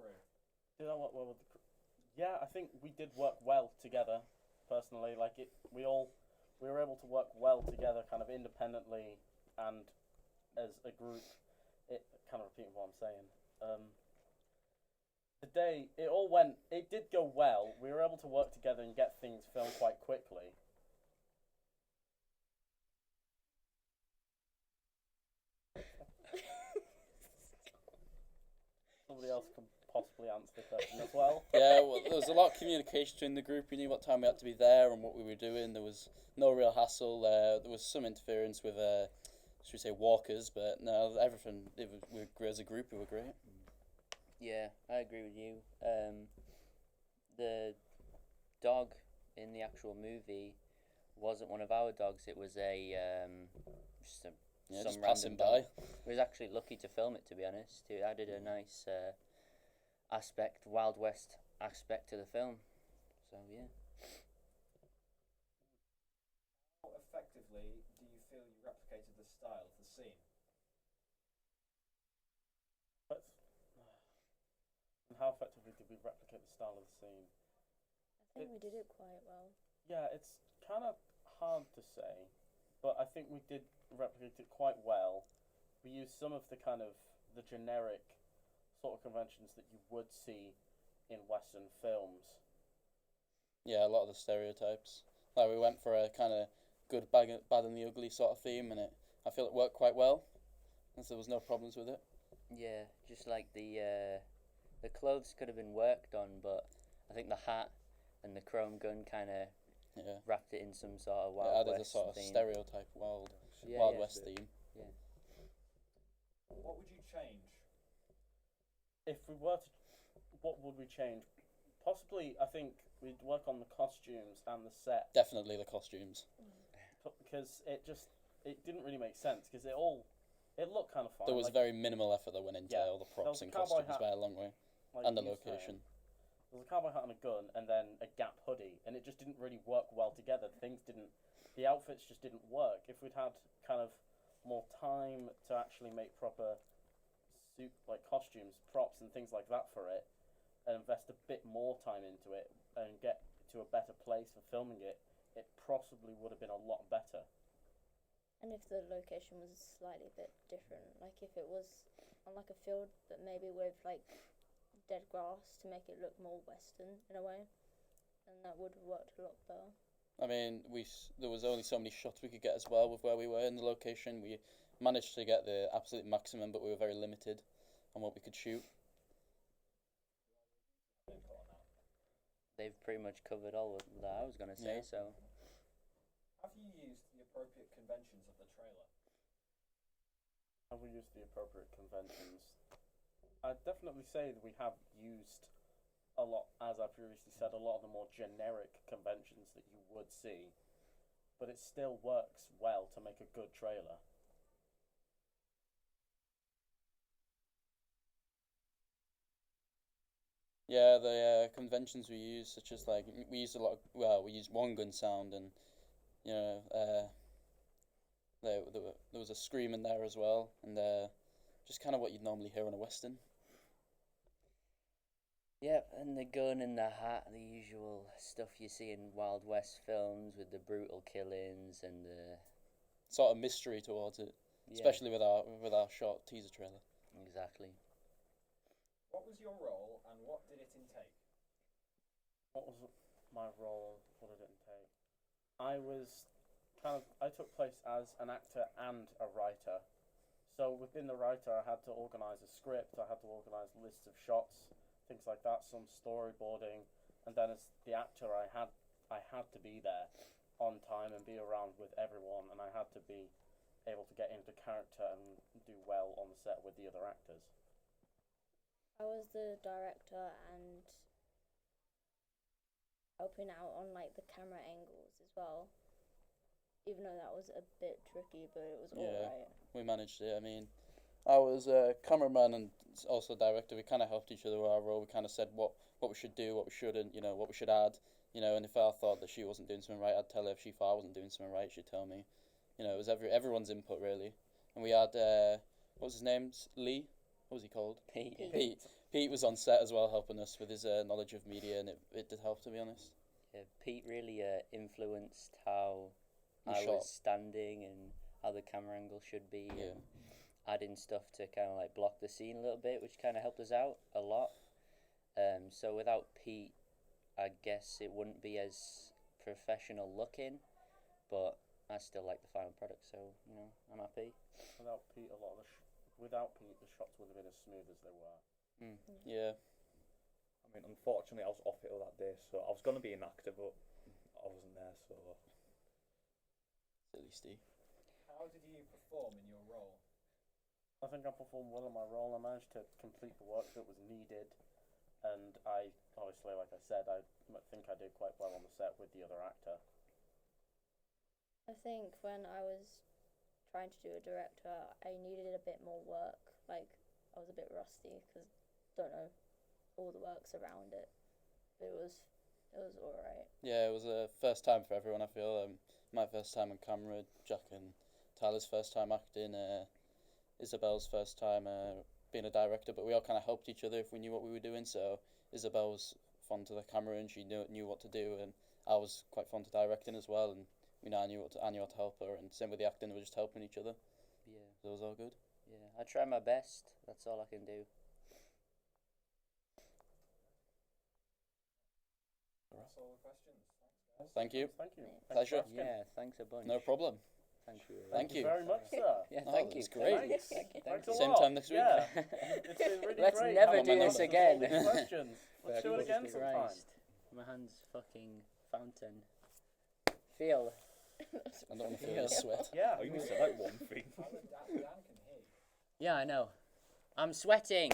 crew? Did I work well with the crew? Yeah, I think we did work well together. Personally, like we were able to work well together, kind of independently and as a group. It kind of repeating what I'm saying. The day it did go well. We were able to work together and get things filmed quite quickly. Somebody else can possibly answer the question as well. Yeah, well, there was a lot of communication between the group. We knew what time we had to be there and what we were doing. There was no real hassle. There was some interference with, should we say, walkers, but no, everything. We grew as a group. We were great. Yeah, I agree with you. The dog in the actual movie wasn't one of our dogs. It was just a Yeah, some just random passing dog. by. We was actually lucky to film it, to be honest. It added a nice Wild West aspect to the film. So yeah. How effectively do you feel you replicated the style of the scene? But and how effectively did we replicate the style of the scene? I think we did it quite well. Yeah, it's kind of hard to say, but I think we did replicate it quite well. We used some of the kind of the generic sort of conventions that you would see in Western films. Yeah, a lot of the stereotypes. Like we went for a kind of good, bad and the ugly sort of theme, and I feel it worked quite well, and so there was no problems with it. Yeah, just like the clothes could have been worked on, but I think the hat and the chrome gun kind of wrapped it in some sort of Wild It added West a sort of theme. stereotype Wild West theme. Yeah. What would you change? If we were to, what would we change? Possibly, I think we'd work on the costumes and the set. Definitely the costumes. Because it didn't really make sense, because it looked kind of fun. There was very minimal effort that went into all the props and costumes by a long way, like and the location. There was a cowboy hat and a gun, and then a Gap hoodie, and it just didn't really work well together. The outfits just didn't work. If we'd had kind of more time to actually make proper suit, like costumes, props, and things like that for it, and invest a bit more time into it, and get to a better place for filming it, it possibly would have been a lot better. And if the location was slightly a bit different, like if it was on like a field, but maybe with like dead grass to make it look more Western in a way, and that would have worked a lot better. I mean, there was only so many shots we could get as well with where we were in the location. We managed to get the absolute maximum, but we were very limited on what we could shoot. They've pretty much covered all that I was going to say, so. Have you used the appropriate conventions of the trailer? Have we used the appropriate conventions? I'd definitely say that we have used a lot, as I previously said, a lot of the more generic conventions that you would see, but it still works well to make a good trailer. Yeah, the conventions we used, such as like we used we used one gun sound, and there was a scream in there as well, and just kind of what you'd normally hear on a western. Yep, and the gun and the hat, the usual stuff you see in Wild West films with the brutal killings and the sort of mystery towards it, especially with our short teaser trailer. Exactly. What was your role and what did it intake? What was my role? What did it intake? I took place as an actor and a writer. So within the writer, I had to organise a script, I had to organise lists of shots, things like that, some storyboarding, and then as the actor, I had to be there on time and be around with everyone, and I had to be able to get into character and do well on the set with the other actors. I was the director and helping out on like the camera angles as well. Even though that was a bit tricky, but it was alright. We managed it. I mean, I was a cameraman and also director. We kind of helped each other with our role. We kind of said what we should do, what we shouldn't, what we should add, and if I thought that she wasn't doing something right, I'd tell her. If she thought I wasn't doing something right, she'd tell me. It was everyone's input really. And we had what was his name? Lee. What was he called? Pete. Pete was on set as well, helping us with his knowledge of media, and it did help, to be honest. Yeah, Pete really influenced how The I shot. was standing and how the camera angle should be, Yeah. and adding stuff to kind of like block the scene a little bit, which kind of helped us out a lot. So without Pete, I guess it wouldn't be as professional looking, but I still like the final product, so you know I'm happy. Without Pete, without Pete, the shots would have been as smooth as they were. Yeah. I mean, unfortunately, I was off ill that day, so I was going to be an actor, but I wasn't there, so... Silly Steve. How did you perform in your role? I think I performed well in my role. I managed to complete the work that was needed, and I obviously, like I said, I think I did quite well on the set with the other actor. I think when I was trying to do a director, I needed a bit more work. Like, I was a bit rusty because don't know all the works around it. But it was alright. Yeah, it was a first time for everyone, I feel. My first time on camera, Jack and Tyler's first time acting, Isabel's first time being a director, but we all kind of helped each other if we knew what we were doing. So Isabel was fond to the camera and she knew what to do, and I was quite fond to directing as well, and I knew how to help her, and same with the acting, we were just helping each other. Yeah. So it was all good. Yeah, I try my best. That's all I can do. That's all the questions. Thanks, guys. Thank you. Thank you. Yeah. Thanks for Pleasure. asking. Yeah, thanks a bunch. No problem. Thank you. Thank you. very much, sir. Yeah, Oh, thank you. that's great. Thanks. Thank Thanks you. a Same lot. time next week. Yeah. It's been really Let's great. never having do you this answer again. all these questions. Let's do it again Jesus sometime. Christ. My hand's fucking fountain. Feel. I don't want to feel your sweat. Yeah. Oh, you said like one thing. Dan can hear you. Yeah, I know. I'm sweating.